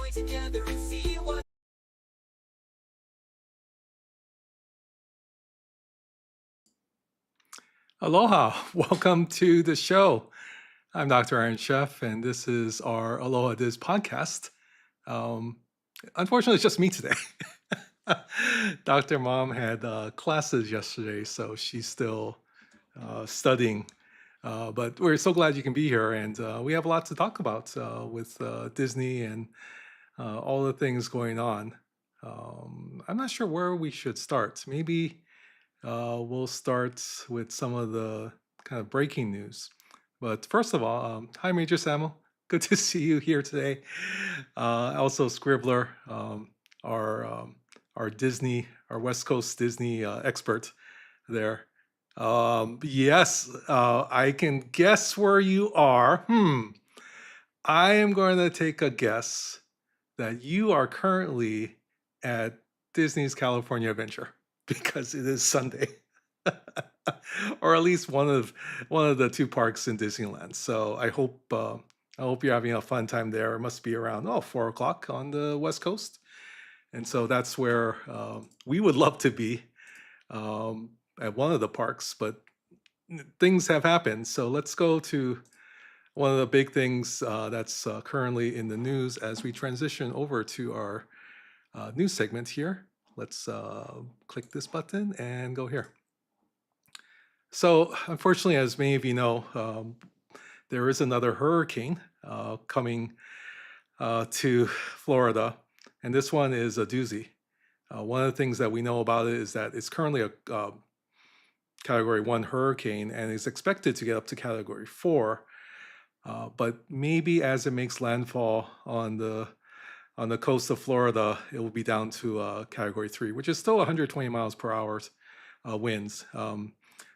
join together and see what. Aloha, welcome to the show. I'm Dr. Aaron Chef, and this is our Aloha Diz podcast. Um, Unfortunately, it's just me today. Dr. Mom had classes yesterday, so she's still studying. But we're so glad you can be here, and we have a lot to talk about with Disney and all the things going on. I'm not sure where we should start. Maybe we'll start with some of the kind of breaking news. But first of all, hi, Major Samuel. Good to see you here today. Also, Scribbler, our our Disney, our West Coast Disney expert there. Yes, I can guess where you are. I am going to take a guess that you are currently at Disney's California Adventure because it is Sunday. Or at least one of the two parks in Disneyland. So I hope you're having a fun time there. It must be around 4 o'clock on the West Coast, and so that's where we would love to be um, at one of the parks, but things have happened. So let's go to one of the big things that's currently in the news as we transition over to our news segment here. Let's click this button and go here. So, unfortunately, as many of you know, there is another hurricane coming to Florida, and this one is a doozy. One of the things that we know about it is that it's currently a Category 1 hurricane and is expected to get up to Category 4. But maybe as it makes landfall on the coast of Florida, it will be down to Category 3, which is still 120 miles per hour winds.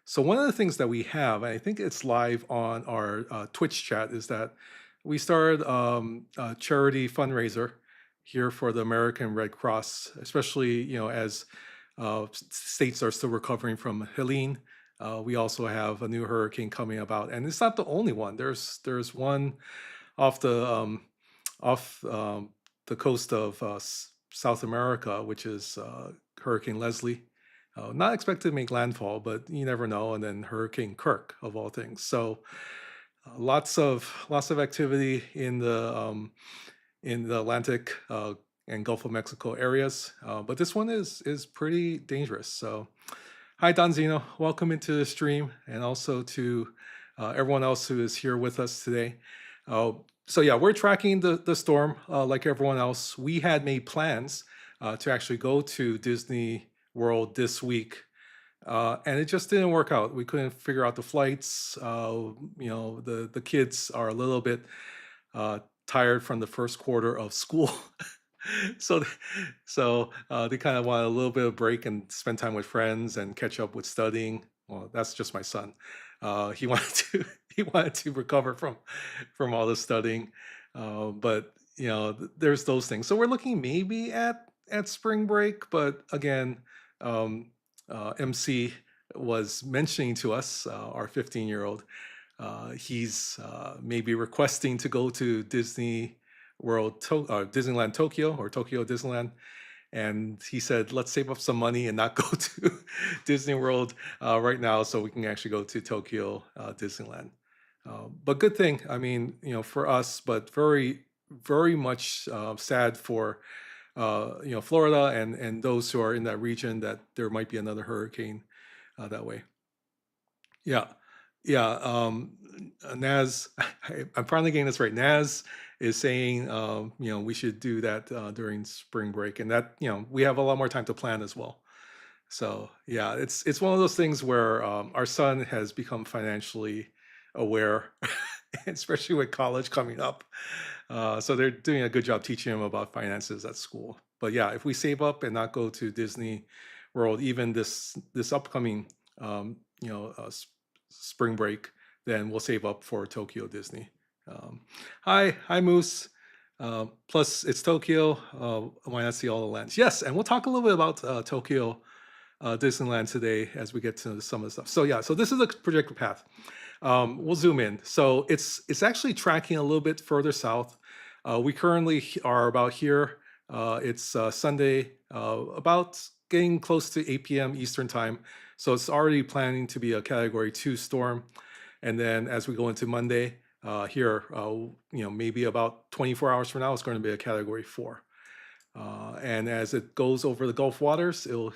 So one of the things that we have, and I think it's live on our Twitch chat, is that we started a charity fundraiser here for the American Red Cross, especially as states are still recovering from Helene. We also have a new hurricane coming about, and it's not the only one. There's one off the coast of South America, which is Hurricane Leslie. Not expected to make landfall, but you never know. And then Hurricane Kirk, of all things. So lots of activity in the Atlantic and Gulf of Mexico areas. But this one is pretty dangerous. So hi, Donzino. Welcome into the stream, and also to everyone else who is here with us today. So yeah, we're tracking the storm like everyone else. We had made plans to actually go to Disney World this week, and it just didn't work out. We couldn't figure out the flights. The kids are a little bit tired from the first quarter of school. so they kind of want a little bit of break and spend time with friends and catch up with studying. Well, that's just my son. He wanted to he wanted to recover from all the studying, but there's those things. So we're looking maybe at spring break, but again, MC was mentioning to us, our 15-year-old, he's maybe requesting to go to Disneyland Tokyo, or Tokyo Disneyland. And he said, let's save up some money and not go to Disney World right now so we can actually go to Tokyo Disneyland. But good thing, I mean, for us, but very, very much sad for Florida and those who are in that region, that there might be another hurricane that way. Yeah, yeah. Naz, I'm finally getting this right. Naz is saying, we should do that during spring break, and that we have a lot more time to plan as well. So yeah, it's one of those things where our son has become financially aware, especially with college coming up. So they're doing a good job teaching him about finances at school. But yeah, if we save up and not go to Disney World, even this upcoming spring break, then we'll save up for Tokyo Disney. Hi Moose. Plus, it's Tokyo. Why not see all the lands? Yes, and we'll talk a little bit about Tokyo Disneyland today as we get to some of the stuff. So yeah, so this is a projected path. We'll zoom in. So it's actually tracking a little bit further south. We currently are about here. It's Sunday, about getting close to 8 p.m. Eastern time. So it's already planning to be a Category 2 storm. And then as we go into Monday, here, maybe about 24 hours from now, it's going to be a Category 4. And as it goes over the Gulf waters, it'll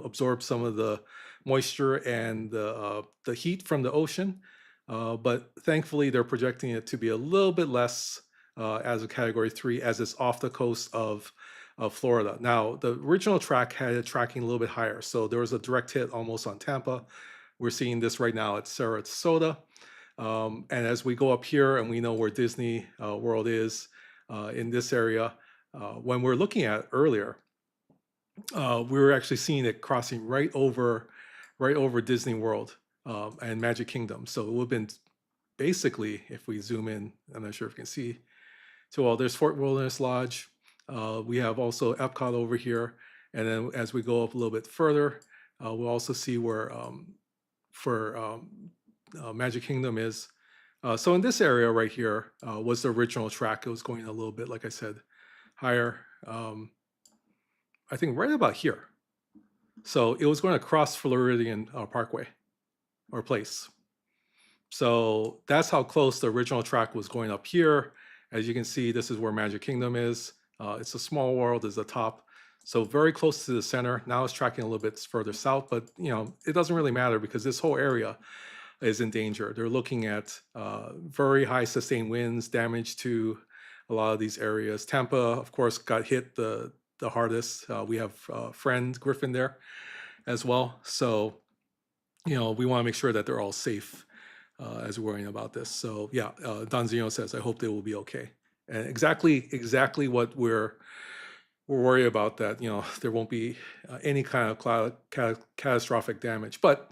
absorb some of the moisture and the heat from the ocean. But thankfully, they're projecting it to be a little bit less as a Category 3, as it's off the coast of Florida. Now, the original track had it tracking a little bit higher, so there was a direct hit almost on Tampa. We're seeing this right now at Sarasota. And as we go up here and we know where Disney World is in this area, when we're looking at earlier, we were actually seeing it crossing right over Disney World and Magic Kingdom. So it would have been basically, if we zoom in, I'm not sure if you can see. So well, there's Fort Wilderness Lodge. We have also Epcot over here, and then as we go up a little bit further, we'll also see where for Magic Kingdom is. So in this area right here was the original track. It was going a little bit, like I said, higher. I think right about here. So it was going to cross Floridian Parkway or Place. So that's how close the original track was going up here. As you can see, this is where Magic Kingdom is. It's a small world is the top. So very close to the center. Now it's tracking a little bit further south, but it doesn't really matter because this whole area is in danger. They're looking at very high sustained winds, damage to a lot of these areas. Tampa, of course, got hit the hardest. We have friend Griffin there as well. So, we want to make sure that they're all safe as we're worrying about this. So yeah, Don Zeno says, I hope they will be okay. And exactly what we're worried about, that, there won't be any kind of catastrophic damage. But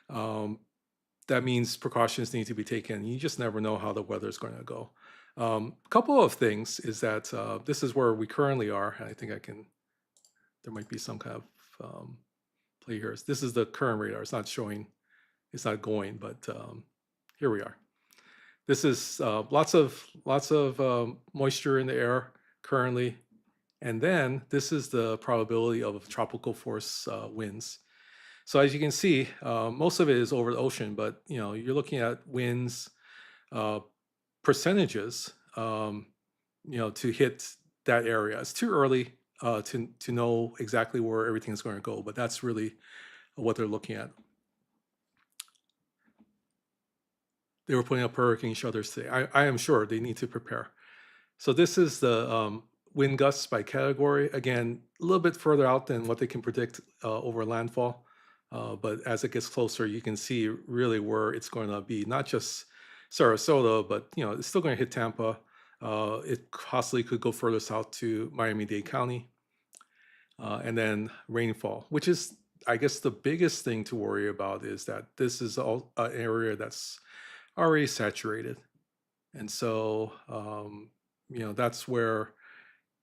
that means precautions need to be taken. You just never know how the weather is going to go. A couple of things is that this is where we currently are. I think there might be some kind of play here. This is the current radar. It's not showing, it's not going, but here we are. This is lots of moisture in the air currently. And then this is the probability of tropical force winds. So as you can see, most of it is over the ocean, but you're looking at winds percentages, to hit that area. It's too early to know exactly where everything is going to go, but that's really what they're looking at. They were putting up hurricane shelters today. I am sure they need to prepare. So this is the wind gusts by category. Again, a little bit further out than what they can predict over landfall. But as it gets closer, you can see really where it's going to be, not just Sarasota, but it's still going to hit Tampa. It possibly could go further south to Miami-Dade County. And then rainfall, which is, I guess, the biggest thing to worry about, is that this is an area that's already saturated. And so, that's where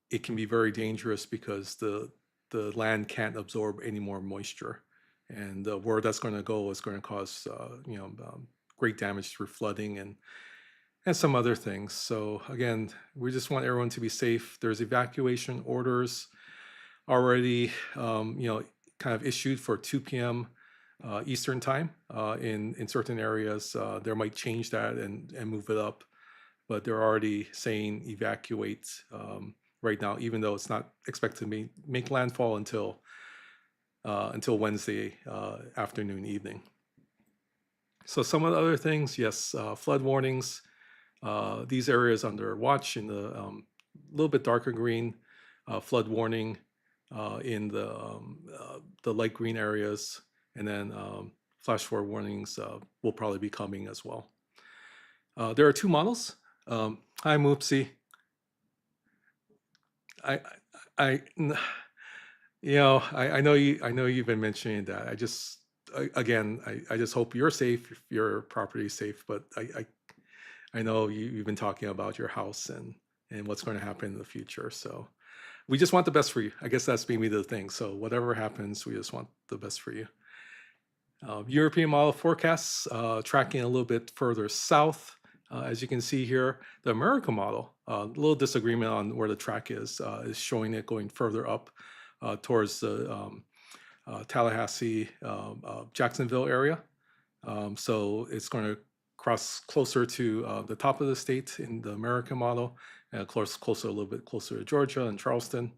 it can be very dangerous, because the land can't absorb any more moisture. And where that's going to go is going to cause, great damage through flooding and some other things. So again, we just want everyone to be safe. There's evacuation orders already, kind of issued for 2 p.m. Eastern time in certain areas. There might change that and move it up, but they're already saying evacuate right now, even though it's not expected to make landfall until Wednesday afternoon, evening. So some of the other things, yes, flood warnings. These areas under watch in the little bit darker green, flood warning in the light green areas, and then flash flood warnings will probably be coming as well. There are 2 models. Hi, Moopsie. I know you've been mentioning that. I just hope you're safe, if your property is safe. But I know you've been talking about your house and what's going to happen in the future. So we just want the best for you. I guess that's maybe the thing. So whatever happens, we just want the best for you. European model forecasts tracking a little bit further south. As you can see here, the American model, a little disagreement on where the track is showing it going further up towards the Tallahassee, Jacksonville area. So it's going to cross closer to the top of the state in the American model, and of course closer a little bit closer to Georgia and Charleston.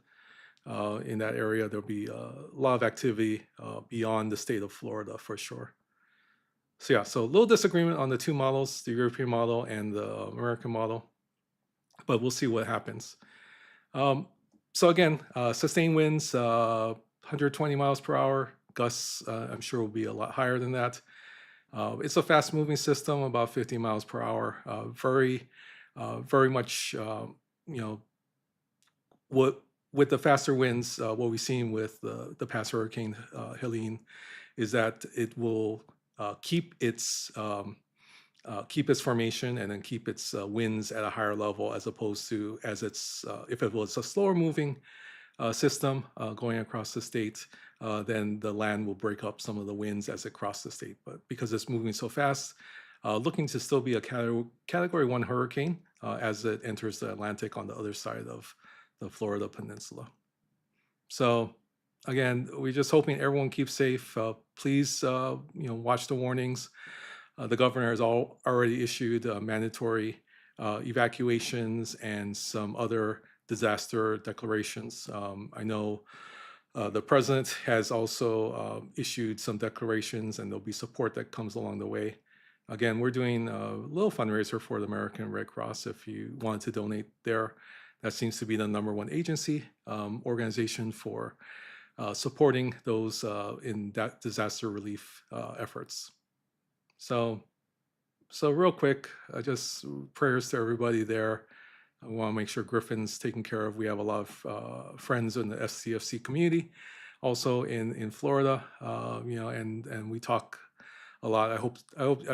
In that area, there'll be a lot of activity beyond the state of Florida for sure. So yeah, so a little disagreement on the two models, the European model and the American model, but we'll see what happens. Um, so again, sustained winds, 120 miles per hour. Gusts, I'm sure will be a lot higher than that. It's a fast moving system, about 50 miles per hour. Very much, you know, what with the faster winds, what we've seen with the past hurricane Helene is that it will keep its formation and then keep its winds at a higher level as opposed to as it's if it was a slower moving system going across the state, then the land will break up some of the winds as it crosses the state. But because it's moving so fast, looking to still be a category 1 hurricane as it enters the Atlantic on the other side of the Florida Peninsula. So again, we're just hoping everyone keeps safe. Please, watch the warnings. The governor has already issued mandatory evacuations and some other disaster declarations. I know the president has also issued some declarations, and there'll be support that comes along the way. Again, we're doing a little fundraiser for the American Red Cross. If you wanted to donate there, that seems to be the #1 agency organization for supporting those in that disaster relief efforts. So real quick, just prayers to everybody there. I want to make sure Griffin's taken care of. We have a lot of friends in the SCFC community, also in Florida, and we talk a lot. I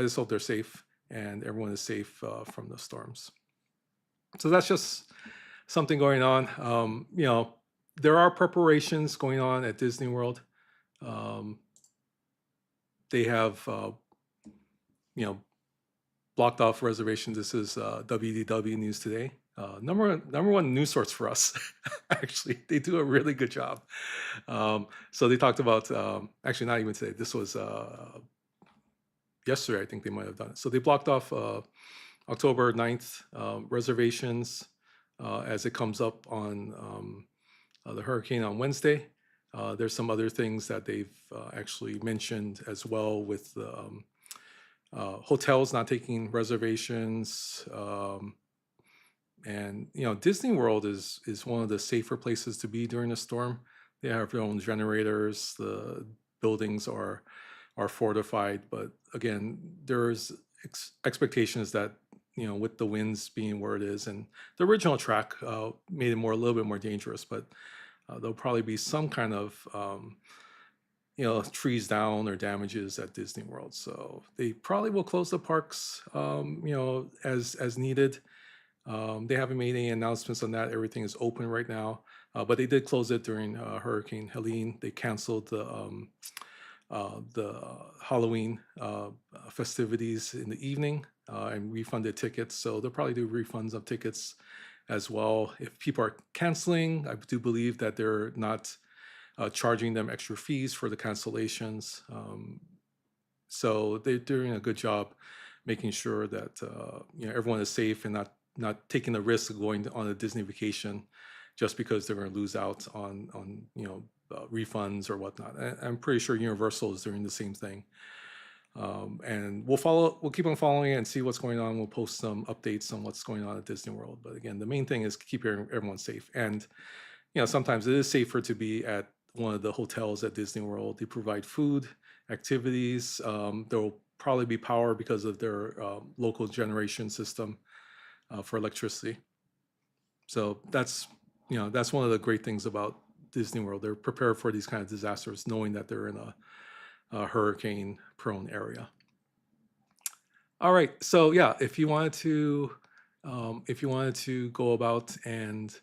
just hope they're safe and everyone is safe from the storms. So that's just something going on. There are preparations going on at Disney World. They have, blocked off reservations. This is WDW News Today. Number one news source for us. Actually, they do a really good job. So they talked about, actually not even today. This was yesterday. I think they might have done it. So they blocked off October 9th reservations as it comes up on the hurricane on Wednesday. There's some other things that they've actually mentioned as well with hotels not taking reservations. And Disney World is one of the safer places to be during a storm. They have their own generators. The buildings are fortified, but again, there's expectations that with the winds being where it is, and the original track made it a little bit more dangerous, but there'll probably be some kind of trees down or damages at Disney World. So they probably will close the parks, as needed. They haven't made any announcements on that. Everything is open right now, but they did close it during Hurricane Helene. They canceled the Halloween festivities in the evening and refunded tickets. So they'll probably do refunds of tickets as well. If people are canceling, I do believe that they're not charging them extra fees for the cancellations. So they're doing a good job making sure that everyone is safe and not taking the risk of going on a Disney vacation just because they're going to lose out on refunds or whatnot. I'm pretty sure Universal is doing the same thing. And we'll keep on following it and see what's going on. We'll post some updates on what's going on at Disney World. But again, the main thing is keep everyone safe. And sometimes it is safer to be at one of the hotels at Disney World. They provide food, activities. There will probably be power because of their local generation system for electricity. So that's one of the great things about Disney World. They're prepared for these kind of disasters, knowing that they're in a hurricane-prone area. All right, so yeah, if you wanted to go about and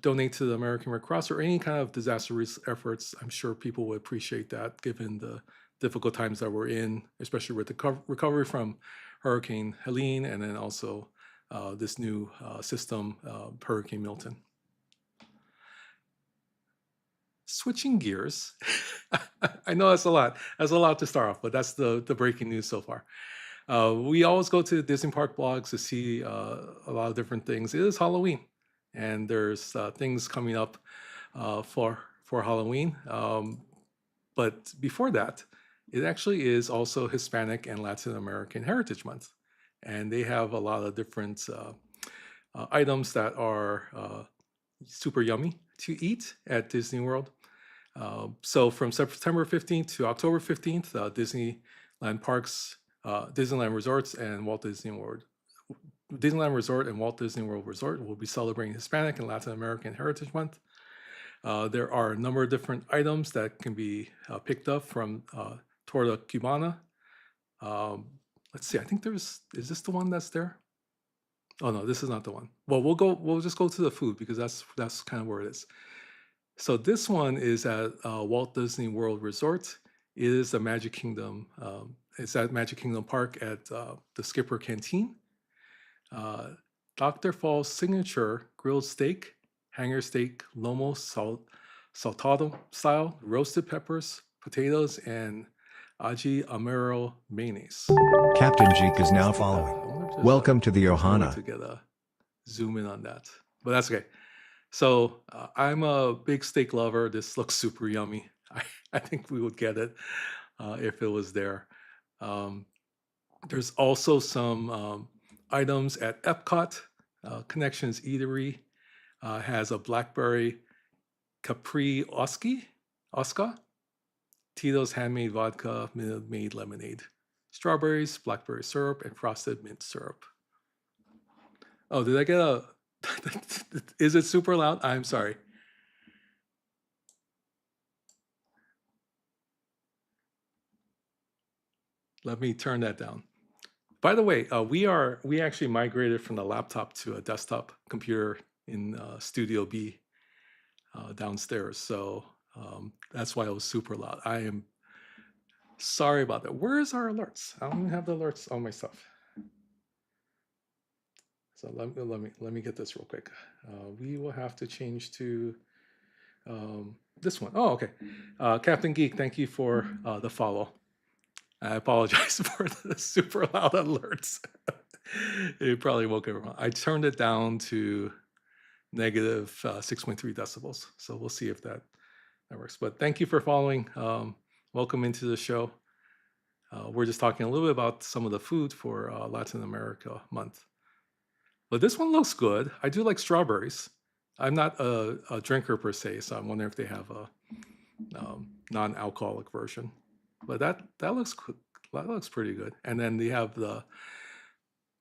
donate to the American Red Cross or any kind of disaster efforts, I'm sure people would appreciate that, given the difficult times that we're in, especially with the recovery from Hurricane Helene, and then also this new system, Hurricane Milton. Switching gears, I know that's a lot. That's a lot to start off, but that's the breaking news so far. We always go to Disney Park blogs to see a lot of different things. It is Halloween, and there's things coming up for Halloween. But before that, it actually is also Hispanic and Latin American Heritage Month, and they have a lot of different items that are super yummy to eat at Disney World. So from September 15th to October 15th, Disneyland Parks, Disneyland Resorts, and Disneyland Resort and Walt Disney World Resort will be celebrating Hispanic and Latin American Heritage Month. There are a number of different items that can be picked up from Torta Cubana. Let's see. I think is this the one that's there? Oh no, this is not the one. Well, we'll just go to the food because that's kind of where it is. So this one is at Walt Disney World Resort. It is the Magic Kingdom. It's at Magic Kingdom Park at the Skipper Canteen. Dr. Fall's signature grilled steak, hanger steak, lomo saltado style, roasted peppers, potatoes, and aji amaro mayonnaise. Captain Geek is now following. Welcome to the Ohana. To get a zoom in on that, but that's okay. So I'm a big steak lover. This looks super yummy. I think we would get it if it was there. There's also some items at Epcot. Connections Eatery has a blackberry Capri Oscar, Tito's handmade vodka, Minute Maid lemonade, strawberries, blackberry syrup, and frosted mint syrup. Oh, did I get a... Is it super loud? I'm sorry. Let me turn that down. By the way, we actually migrated from the laptop to a desktop computer in Studio B downstairs. So that's why it was super loud. I am sorry about that. Where's our alerts? I don't even have the alerts on my stuff. So let me get this real quick. We will have to change to this one. Oh, okay. Captain Geek, thank you for the follow. I apologize for the super loud alerts. It probably woke everyone. I turned it down to negative 6.3 decibels. So we'll see if that works. But thank you for following. Welcome into the show. We're just talking a little bit about some of the food for Latin America month. But this one looks good. I do like strawberries. I'm not a drinker per se, so I'm wondering if they have a non-alcoholic version. But that looks pretty good. And then they have the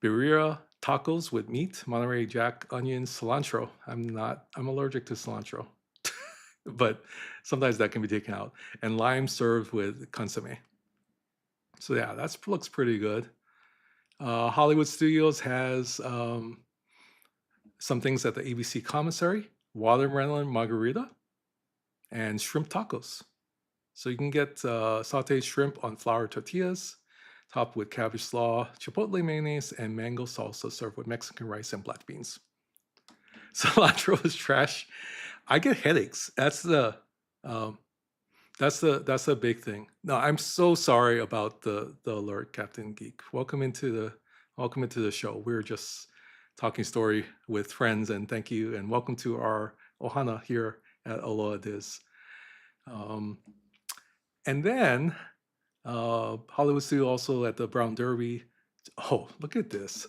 birria tacos with meat, Monterey Jack, onions, cilantro. I'm allergic to cilantro, but sometimes that can be taken out. And lime served with consomme. So yeah, that looks pretty good. Hollywood Studios has some things at the ABC Commissary, watermelon margarita, and shrimp tacos. So you can get sauteed shrimp on flour tortillas, topped with cabbage slaw, chipotle mayonnaise, and mango salsa served with Mexican rice and black beans. Cilantro is trash. I get headaches. That's the big thing. No, I'm so sorry about the alert, Captain Geek. Welcome into the show. We're just talking story with friends, and thank you, and welcome to our Ohana here at Aloha Diz. And then Hollywood Studio also at the Brown Derby. Oh, look at this.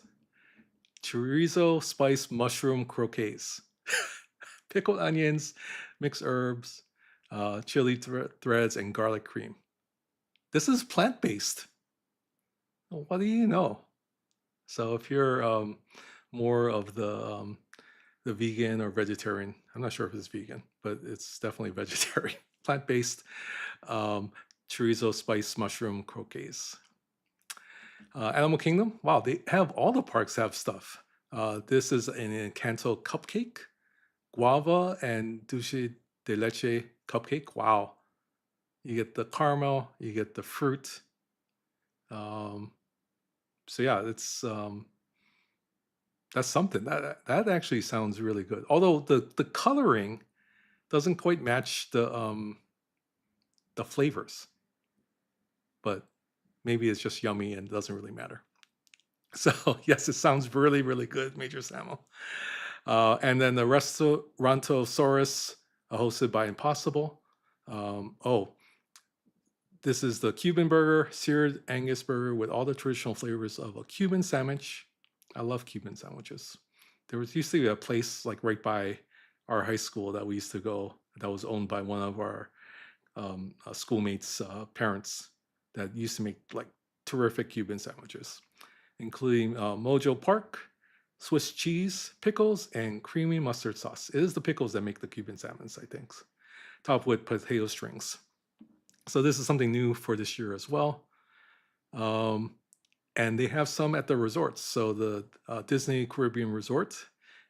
Chorizo spiced mushroom croquettes. Pickled onions, mixed herbs, chili threads, and garlic cream. This is plant-based. What do you know? So if you're more of the vegan or vegetarian, I'm not sure if it's vegan, but it's definitely vegetarian. Plant-based chorizo spiced mushroom croquettes. Animal Kingdom, wow, they have all the parks have stuff. This is an Encanto cupcake, guava and dulce de leche cupcake. Wow, you get the caramel, you get the fruit. So yeah, that's something. That actually sounds really good. Although the coloring doesn't quite match the flavors, but maybe it's just yummy and doesn't really matter. So yes, it sounds really, really good, Major Samuel. And then the Restauranttosaurus, hosted by Impossible. Oh, this is the Cuban burger, seared Angus burger with all the traditional flavors of a Cuban sandwich. I love Cuban sandwiches. There was used to be a place like right by our high school that we used to go that was owned by one of our schoolmates' parents that used to make like terrific Cuban sandwiches, including Mojo Park, Swiss cheese, pickles, and creamy mustard sauce. It is the pickles that make the Cuban salmons, I think, topped with potato strings. So this is something new for this year as well. Um, and they have some at the resorts. So the Disney Caribbean Resort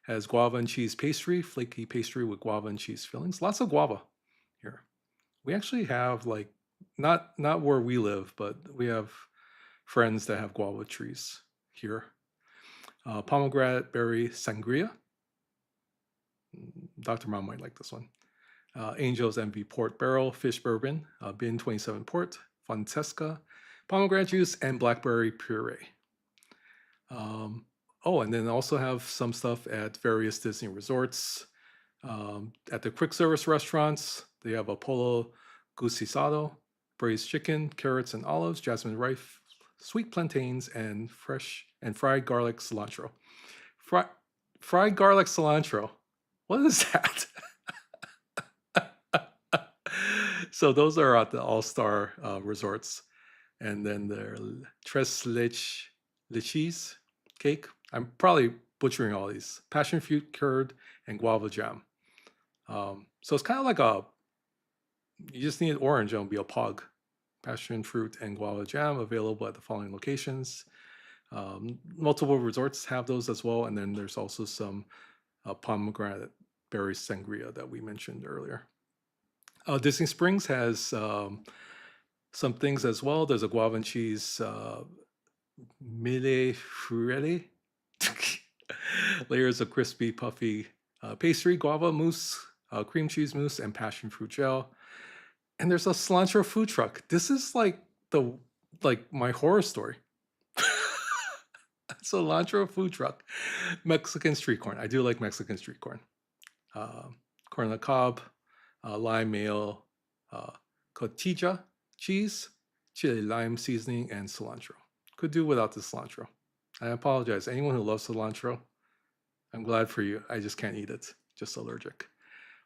has guava and cheese pastry, flaky pastry with guava and cheese fillings. Lots of guava here. We actually have like not where we live, but we have friends that have guava trees here. Pomegranate berry sangria. Dr. Mom might like this one. Angel's Envy Port Barrel Fish Bourbon, Bin 27 Port, Fontesca, pomegranate juice, and blackberry puree. Oh, and then also have some stuff at various Disney resorts. At the quick service restaurants, they have Apollo Gusisado, braised chicken, carrots and olives, jasmine rice, sweet plantains, and fresh and fried garlic cilantro. Fried garlic cilantro. What is that? So those are at the All-Star resorts. And then the Tres Leches cake. I'm probably butchering all these. Passion fruit curd and guava jam. So it's kind of like you just need orange and it'll be a pog. Passion fruit and guava jam available at the following locations. Multiple resorts have those as well. And then there's also some pomegranate berry sangria that we mentioned earlier. Disney Springs has some things as well. There's a guava and cheese mille feuille, layers of crispy, puffy pastry, guava mousse, cream cheese mousse, and passion fruit gel. And there's a cilantro food truck. This is like my horror story. Cilantro food truck, Mexican street corn. I do like Mexican street corn. Corn on the cob, lime mayo, cotija cheese, chili lime seasoning, and cilantro. Could do without the cilantro. I apologize. Anyone who loves cilantro, I'm glad for you. I just can't eat it. Just allergic.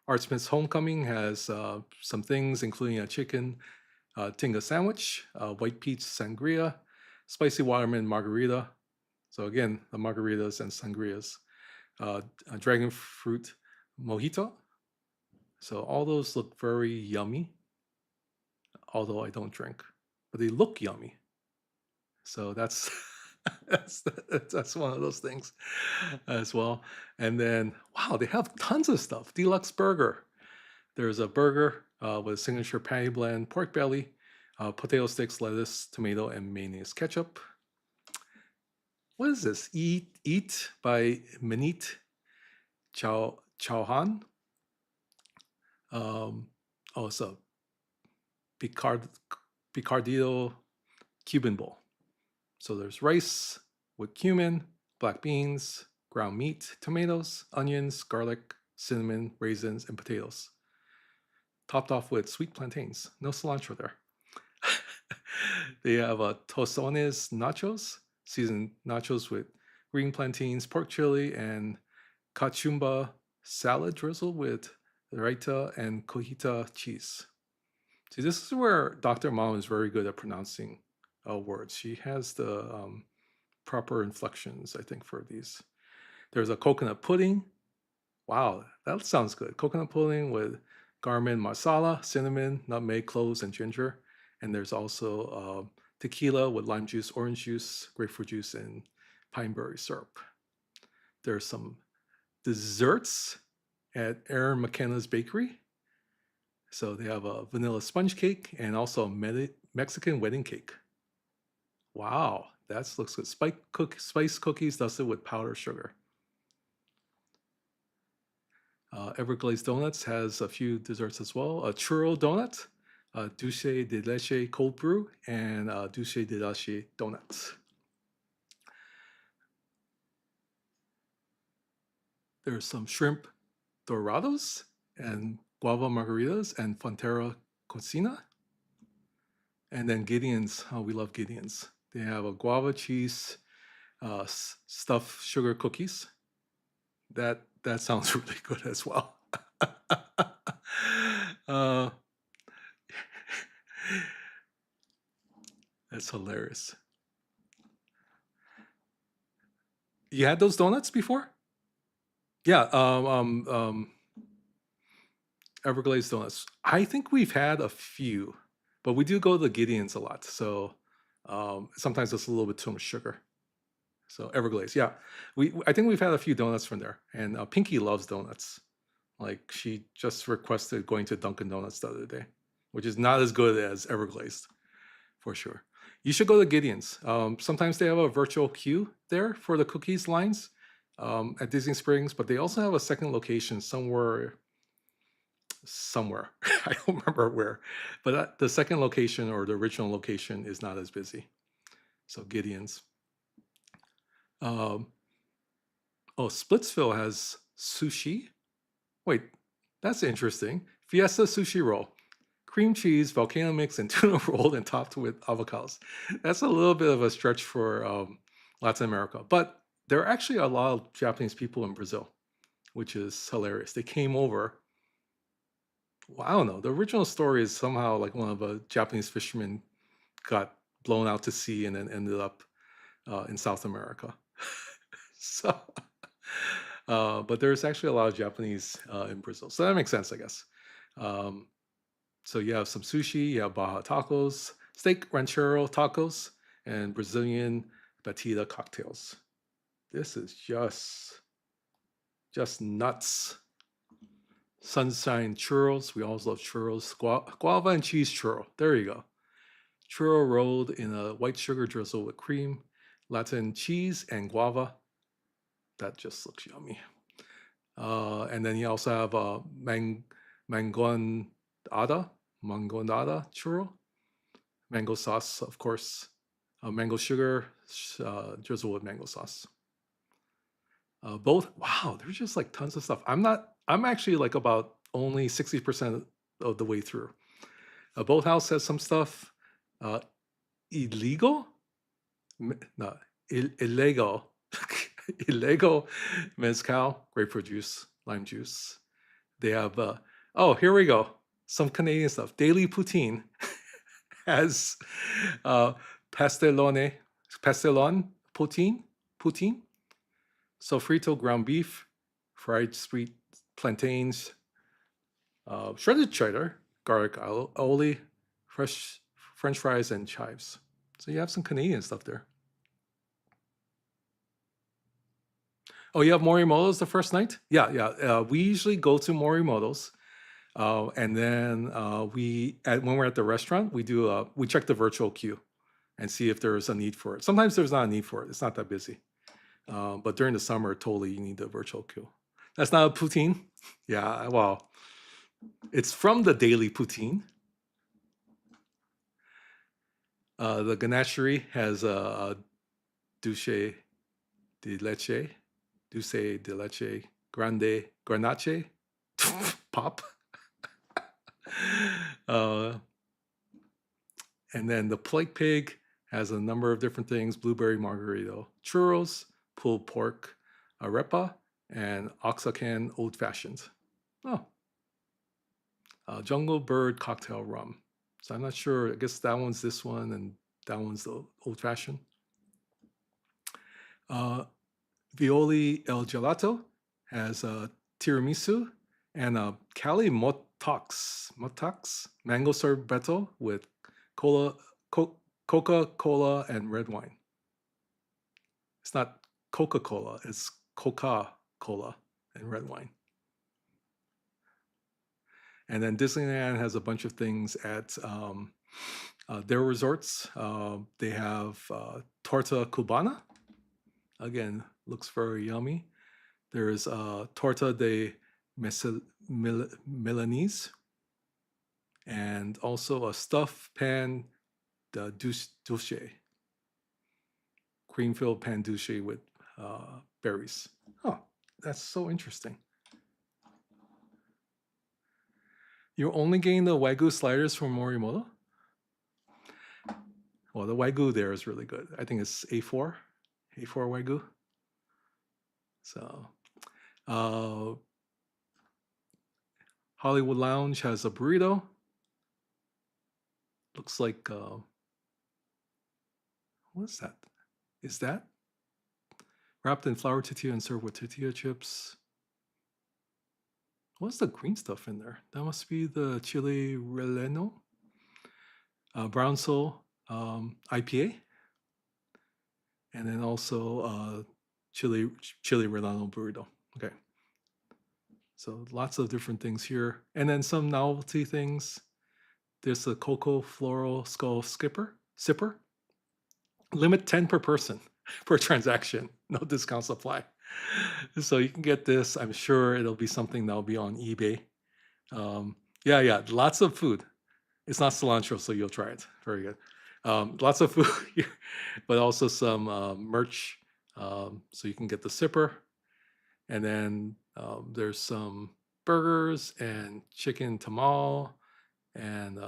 Artsmith's Homecoming has some things, including a chicken tinga sandwich, white peach sangria, spicy watermelon margarita. So again, the margaritas and sangrias. A dragon fruit mojito. So all those look very yummy, although I don't drink, but they look yummy. So that's that's one of those things as well. And then wow, they have tons of stuff. Deluxe burger. There's a burger with signature patty blend, pork belly, potato sticks, lettuce, tomato, and mayonnaise ketchup. What is this? Eat by Manit Chauhan. It's a Picardillo Cuban bowl. So there's rice with cumin, black beans, ground meat, tomatoes, onions, garlic, cinnamon, raisins, and potatoes. Topped off with sweet plantains. No cilantro there. They have tostones nachos, seasoned nachos with green plantains, pork chili, and cachumba salad drizzle with raita and cojita cheese. See, this is where Dr. Mom is very good at pronouncing words. She has the proper inflections, I think, for these. There's a coconut pudding. Wow, that sounds good. Coconut pudding with garam masala, cinnamon, nutmeg, cloves, and ginger. And there's also tequila with lime juice, orange juice, grapefruit juice, and pine berry syrup. There's some desserts at Aaron McKenna's Bakery. So they have a vanilla sponge cake and also a Mexican wedding cake. Wow, that looks good. Spice cookies dusted with powdered sugar. Everglades Donuts has a few desserts as well. A churro donut, dulce de leche cold brew, and dulce de leche donuts. There's some shrimp dorados and guava margaritas and Fontera cocina. And then Gideon's. Oh, we love Gideon's. They have a guava cheese stuffed sugar cookies. That sounds really good as well. That's hilarious. You had those donuts before? Yeah. Everglades donuts. I think we've had a few, but we do go to the Gideon's a lot. So sometimes it's a little bit too much sugar. So Everglades, yeah. I think we've had a few donuts from there. And Pinky loves donuts. Like she just requested going to Dunkin' Donuts the other day, which is not as good as Everglades, for sure. You should go to Gideon's. Sometimes they have a virtual queue there for the cookies lines at Disney Springs, but they also have a second location somewhere. I don't remember where, but the second location or the original location is not as busy. So Gideon's. Oh, Splitsville has sushi. Wait, that's interesting. Fiesta sushi roll. Cream cheese, volcano mix, and tuna rolled and topped with avocados. That's a little bit of a stretch for Latin America. But there are actually a lot of Japanese people in Brazil, which is hilarious. They came over. Well, I don't know. The original story is somehow like one of a Japanese fishermen got blown out to sea and then ended up in South America. So, but there's actually a lot of Japanese in Brazil. So that makes sense, I guess. So you have some sushi, you have Baja tacos, steak ranchero tacos, and Brazilian batida cocktails. This is just nuts. Sunshine churros. We always love churros. Guava and cheese churro. There you go. Churro rolled in a white sugar drizzle with cream, Latin cheese, and guava. That just looks yummy. And then you also have mangonada churro. Mango sauce, of course. Mango sugar drizzle with mango sauce. Both, wow, there's just like tons of stuff. I'm actually like about only 60% of the way through. Both House has some stuff. Illegal? No, illegal. Illegal mezcal, grapefruit juice, lime juice. They have, oh, here we go. Some Canadian stuff. Daily Poutine has pastelon poutine. Sofrito ground beef, fried sweet plantains, shredded cheddar, garlic aioli, fresh French fries, and chives. So you have some Canadian stuff there. Oh, you have Morimoto's the first night? Yeah. We usually go to Morimoto's, and then when we're at the restaurant, we check the virtual queue and see if there's a need for it. Sometimes there's not a need for it; it's not that busy. But during the summer, totally you need the virtual queue. That's not a poutine. Yeah, well, it's from the Daily Poutine. The ganachery has a dulce de leche grande granache pop. And then the Plague Pig has a number of different things: blueberry margarita, churros, pulled pork, arepa, and Oaxacan old fashioned. Oh, Jungle Bird cocktail rum. So I'm not sure. I guess that one's this one, and that one's the old fashioned. Violi El Gelato has tiramisu and Cali Motox mango sorbetto with Coca-Cola and red wine. It's not Coca-Cola, it's Coca-Cola and red wine. And then Disneyland has a bunch of things at their resorts. They have torta cubana. Again, looks very yummy. There's torta de Milanese, and also a stuffed pan dulce, cream-filled pan dulce with berries. Oh, that's so interesting. You're only getting the Wagyu sliders from Morimoto? Well, the Wagyu there is really good. I think it's A4 Wagyu. So, Hollywood Lounge has a burrito. Looks like, what is that? Is that wrapped in flour tortilla and served with tortilla chips? What's the green stuff in there? That must be the chili relleno. Brown Soul IPA. And then also chili relleno burrito. Okay. So lots of different things here. And then some novelty things. There's a cocoa floral skull sipper. Limit 10 per person per transaction. No discounts apply. So you can get this. I'm sure it'll be something that'll be on eBay. Yeah, lots of food. It's not cilantro, so you'll try it. Very good. Lots of food here, but also some merch. So you can get the sipper. And then there's some burgers and chicken tamal and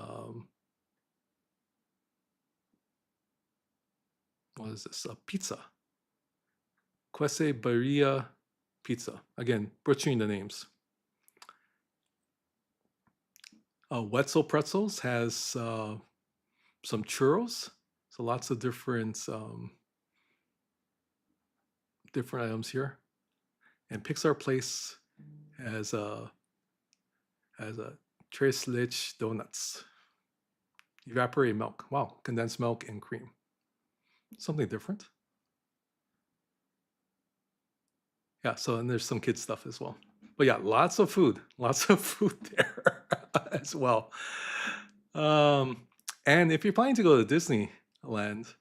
what is this? A pizza. Quesadilla pizza. Again, butchering the names. Wetzel Pretzels has some churros. So lots of different items here. And Pixar Place has a tres leche donuts. Evaporated milk. Wow, condensed milk and cream. Something different. Yeah, so and there's some kids stuff as well. But yeah, lots of food there as well. And if you're planning to go to Disneyland,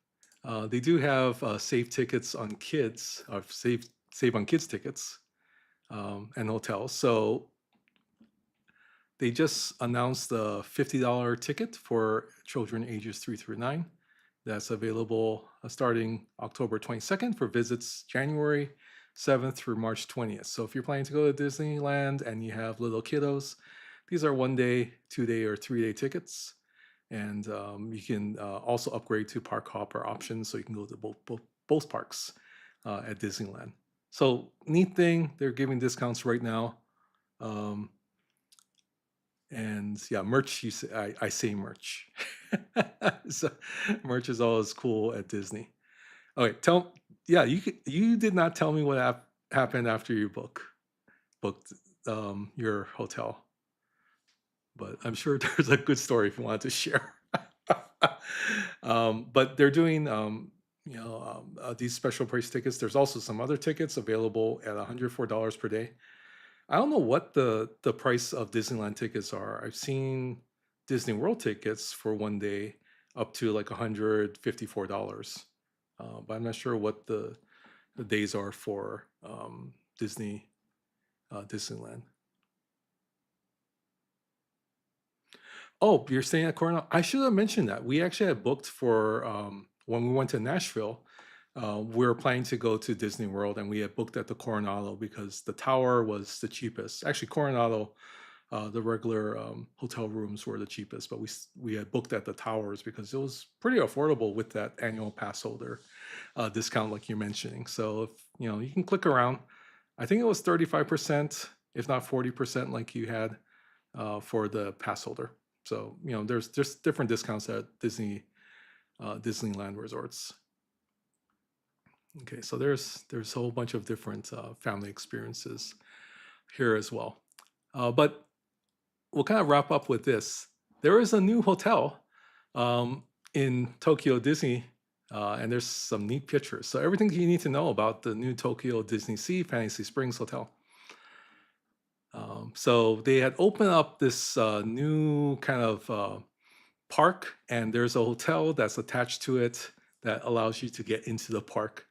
they do have save tickets on kids, or save on kids tickets and hotels. So they just announced the $50 ticket for children ages 3 through 9. That's available starting October 22nd for visits January 7th through March 20th. So if you're planning to go to Disneyland and you have little kiddos, these are 1-day, 2-day, or 3-day tickets. And you can also upgrade to park hopper options, so you can go to both parks at Disneyland. So neat thing, they're giving discounts right now. And yeah, merch, I say merch. So merch is always cool at Disney. Okay, you did not tell me what happened after you booked your hotel, but I'm sure there's a good story if you wanted to share. But they're doing these special price tickets. There's also some other tickets available at $104 per day. I don't know what the price of Disneyland tickets are. I've seen Disney World tickets for 1 day up to like $154. But I'm not sure what the days are for Disneyland. Oh, you're staying at Coronado? I should have mentioned that. We actually had booked for when we went to Nashville. We were planning to go to Disney World, and we had booked at the Coronado because the tower was the cheapest. Actually, Coronado, the regular hotel rooms were the cheapest, but we had booked at the towers because it was pretty affordable with that annual pass holder discount, like you're mentioning. So if you can click around. I think it was 35%, if not 40%, like you had for the pass holder. So there's just different discounts at Disneyland resorts. Okay, so there's a whole bunch of different family experiences here as well. But we'll kind of wrap up with this. There is a new hotel in Tokyo Disney, and there's some neat pictures. So everything you need to know about the new Tokyo Disney Sea Fantasy Springs Hotel. So they had opened up this new kind of park, and there's a hotel that's attached to it that allows you to get into the park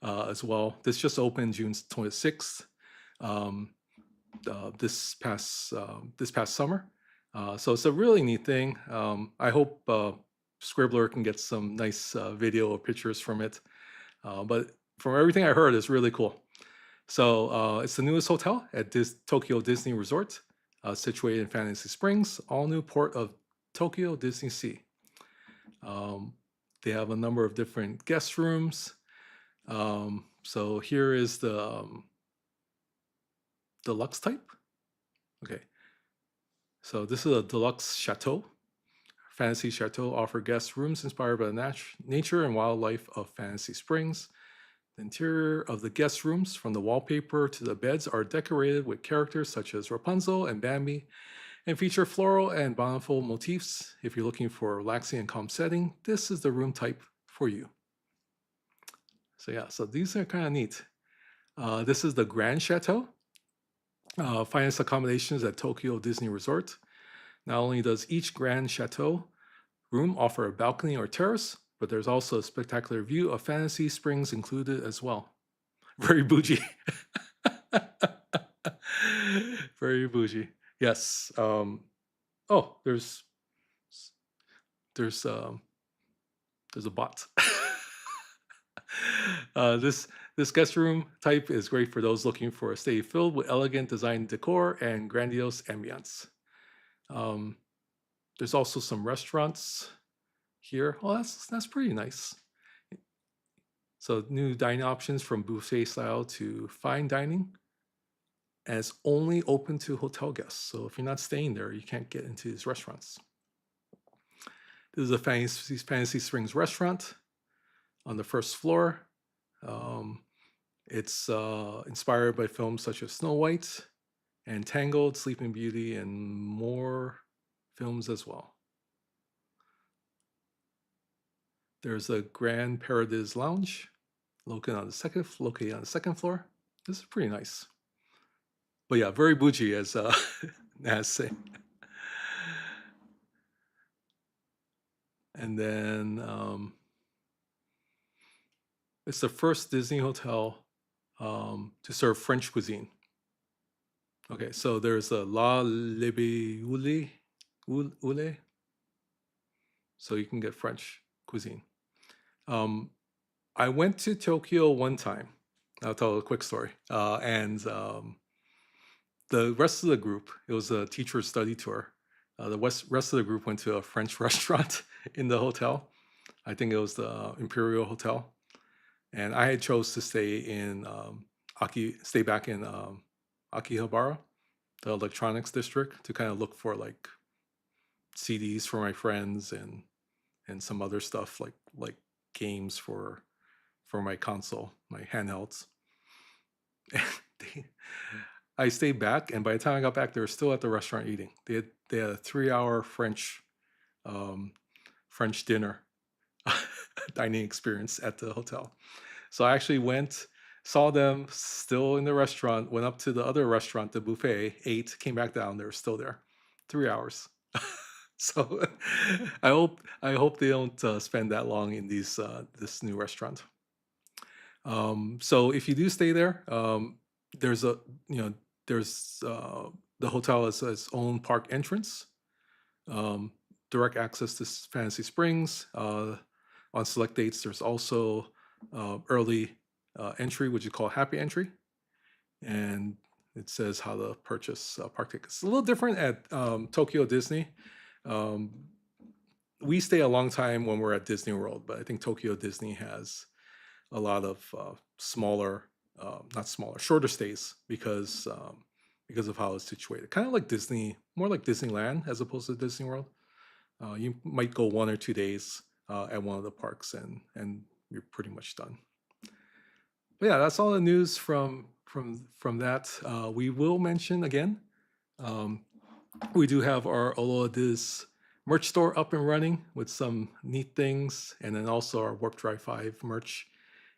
as well. This just opened June 26th, um, this past summer. So it's a really neat thing. I hope Scribbler can get some nice video or pictures from it. But from everything I heard, it's really cool. So it's the newest hotel at Tokyo Disney Resort, situated in Fantasy Springs, all new port of Tokyo Disney Sea. They have a number of different guest rooms. So here is the deluxe type. Okay. So this is a deluxe chateau. Fantasy Chateau offer guests rooms inspired by the nature and wildlife of Fantasy Springs. The interior of the guest rooms, from the wallpaper to the beds, are decorated with characters such as Rapunzel and Bambi and feature floral and bountiful motifs. If you're looking for a relaxing and calm setting, this is the room type for you. So yeah, so these are kind of neat. This is the Grand Chateau. Finest accommodations at Tokyo Disney Resort. Not only does each Grand Chateau room offer a balcony or terrace, but there's also a spectacular view of Fantasy Springs included as well. Very bougie. Very bougie. Yes. Oh, there's a bot. This guest room type is great for those looking for a stay filled with elegant design decor and grandiose ambience. There's also some restaurants here. Oh, that's pretty nice. So new dining options from buffet style to fine dining. And it's only open to hotel guests. So if you're not staying there, you can't get into these restaurants. This is a Fantasy Springs restaurant on the first floor. It's inspired by films such as Snow White and Tangled, Sleeping Beauty, and more films as well. There's a Grand Paradise Lounge located on the second floor. This is pretty nice. But yeah, very bougie, as Naz say. And then it's the first Disney hotel to serve French cuisine. Okay, so there's a La Libe Oule. So you can get French cuisine. I went to Tokyo one time. I'll tell a quick story. And the rest of the group, it was a teacher study tour. The rest of the group went to a French restaurant in the hotel. I think it was the Imperial Hotel. And I had chose to stay back in Akihabara, the electronics district, to kind of look for like CDs for my friends and some other stuff like games for my console, my handhelds. I stayed back, and by the time I got back, they were still at the restaurant eating. They had a 3-hour French dinner dining experience at the hotel. So I actually went, saw them still in the restaurant, went up to the other restaurant, the buffet, ate, came back down. They were still there, 3 hours. So I hope they don't spend that long in this new restaurant. So if you do stay there, there's the hotel has its own park entrance, direct access to Fantasy Springs. On select dates, there's also early entry, which is called Happy Entry, and it says how to purchase park tickets. It's a little different at Tokyo Disney. We stay a long time when we're at Disney World, but I think Tokyo Disney has a lot of shorter stays because of how it's situated. Kind of like Disney, more like Disneyland as opposed to Disney World. You might go 1 or 2 days at one of the parks, and you're pretty much done. But yeah, that's all the news from that. We will mention again, we do have our Aloha Diz merch store up and running with some neat things, and then also our Warp Drive 5 merch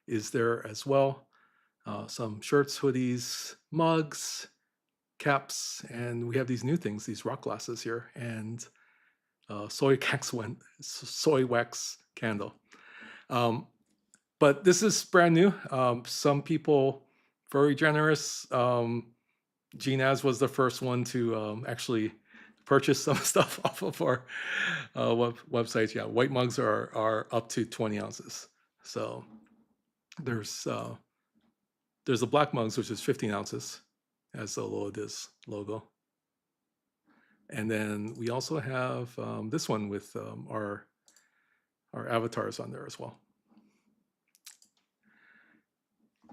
is there as well. Some shirts, hoodies, mugs, caps, and we have these new things, these rock glasses here, and soy wax candle. But this is brand new. Some people very generous. Ginaz was the first one to actually purchase some stuff off of our website. Yeah, white mugs are up to 20 ounces. So there's the black mugs, which is 15 ounces, as the Aloha Diz logo. And then we also have this one with our avatars on there as well.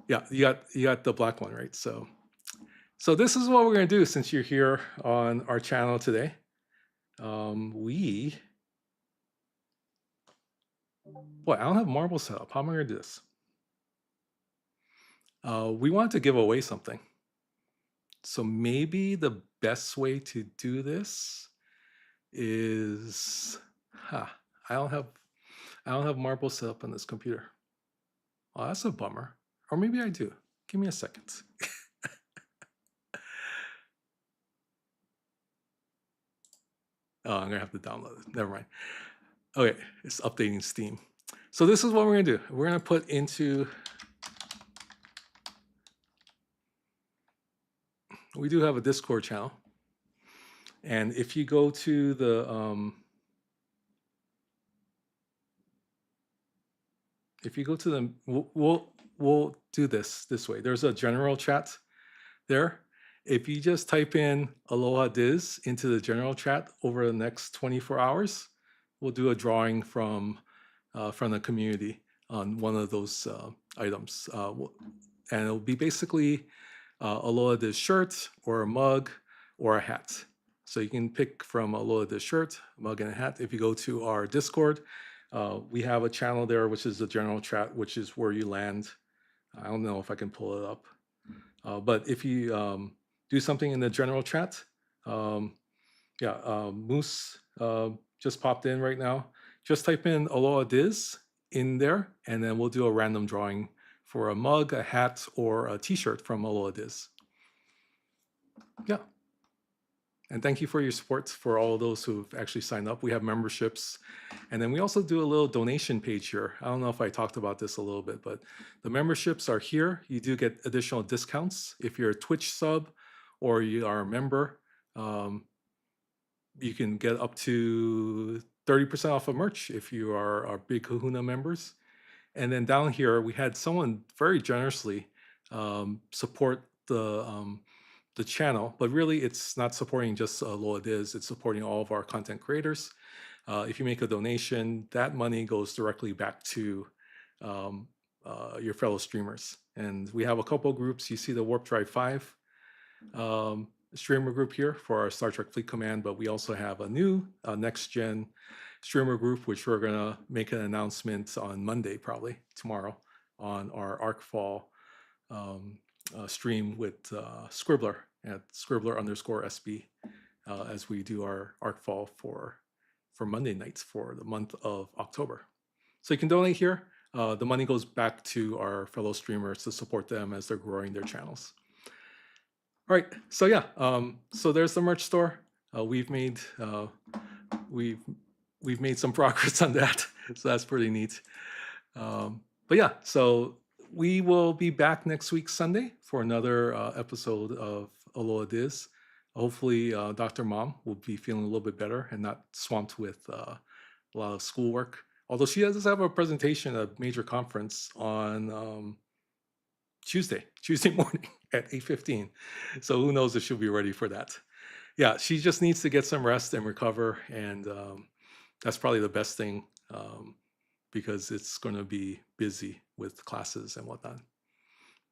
Yeah, you got the black one, right? So this is what we're gonna do since you're here on our channel today. Boy, I don't have marbles set up. How am I gonna do this? We wanted to give away something. So maybe the best way to do this is, I don't have marbles set up on this computer. Oh, that's a bummer. Or maybe I do. Give me a second. Oh, I'm gonna have to download it. Never mind. Okay, it's updating Steam. So this is what we're gonna do. We're gonna put into, we do have a Discord channel. And if you go to the, we'll do this way. There's a general chat there. If you just type in Aloha Diz into the general chat over the next 24 hours, we'll do a drawing from the community on one of those items. And it'll be basically Aloha Diz shirt or a mug or a hat. So you can pick from Aloha Diz shirt, mug, and a hat. If you go to our Discord, we have a channel there, which is the general chat, which is where you land. I don't know if I can pull it up. But if you do something in the general chat, Moose just popped in right now. Just type in Aloha Diz in there, and then we'll do a random drawing for a mug, a hat, or a t-shirt from Aloha Diz. Yeah. And thank you for your support for all of those who've actually signed up. We have memberships. And then we also do a little donation page here. I don't know if I talked about this a little bit, but the memberships are here. You do get additional discounts. If you're a Twitch sub or you are a member, you can get up to 30% off of merch if you are our Big Kahuna members. And then down here, we had someone very generously support the channel, but really it's not supporting just Aloha Diz, it's supporting all of our content creators. If you make a donation, that money goes directly back to your fellow streamers. And we have a couple groups. You see the Warp Drive 5 streamer group here for our Star Trek Fleet Command, but we also have a new next gen streamer group, which we're gonna make an announcement on Monday, probably tomorrow, on our ArcFall stream with Scribbler at Scribbler_SB as we do our ArcFall for Monday nights for the month of October. So you can donate here. The money goes back to our fellow streamers to support them as they're growing their channels. All right, so yeah, so there's the merch store. We've made some progress on that, so that's pretty neat. But yeah, so we will be back next week, Sunday, for another episode of Aloha Diz. Hopefully, Dr. Mom will be feeling a little bit better and not swamped with a lot of schoolwork. Although she does have a presentation at a major conference on Tuesday morning at 8:15. So who knows if she'll be ready for that. Yeah, she just needs to get some rest and recover. And that's probably the best thing because it's going to be busy with classes and whatnot.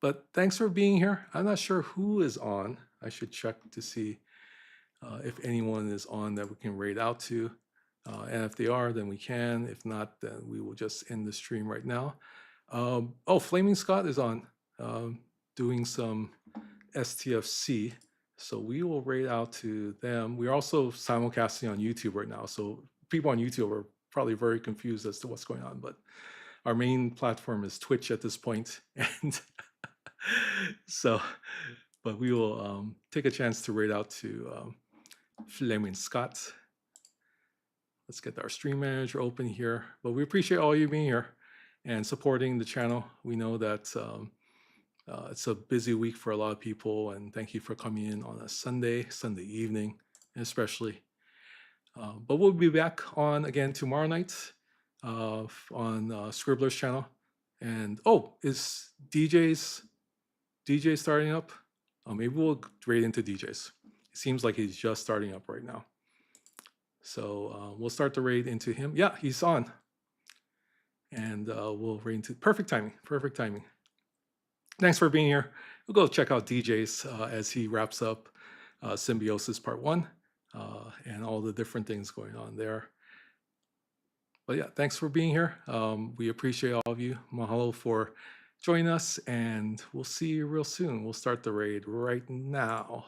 But thanks for being here. I'm not sure who is on. I should check to see if anyone is on that we can raid out to. And if they are, then we can. If not, then we will just end the stream right now. Oh, Flaming Scott is on doing some STFC. So we will raid out to them. We're also simulcasting on YouTube right now. So people on YouTube are probably very confused as to what's going on. But our main platform is Twitch at this point. And so, but we will take a chance to raid out to Fleming Scott. Let's get our stream manager open here. But we appreciate all you being here and supporting the channel. We know that it's a busy week for a lot of people, and thank you for coming in on a Sunday evening, especially. But we'll be back on again tomorrow night on Scribbler's channel. And is DJ starting up? Maybe we'll raid into DJs. It seems like he's just starting up right now. So we'll start the raid into him. Yeah, he's on. And we'll raid into perfect timing. Perfect timing. Thanks for being here. We'll go check out DJs as he wraps up Symbiosis Part 1 and all the different things going on there. But yeah, thanks for being here. We appreciate all of you. Mahalo for joining us, and we'll see you real soon. We'll start the raid right now.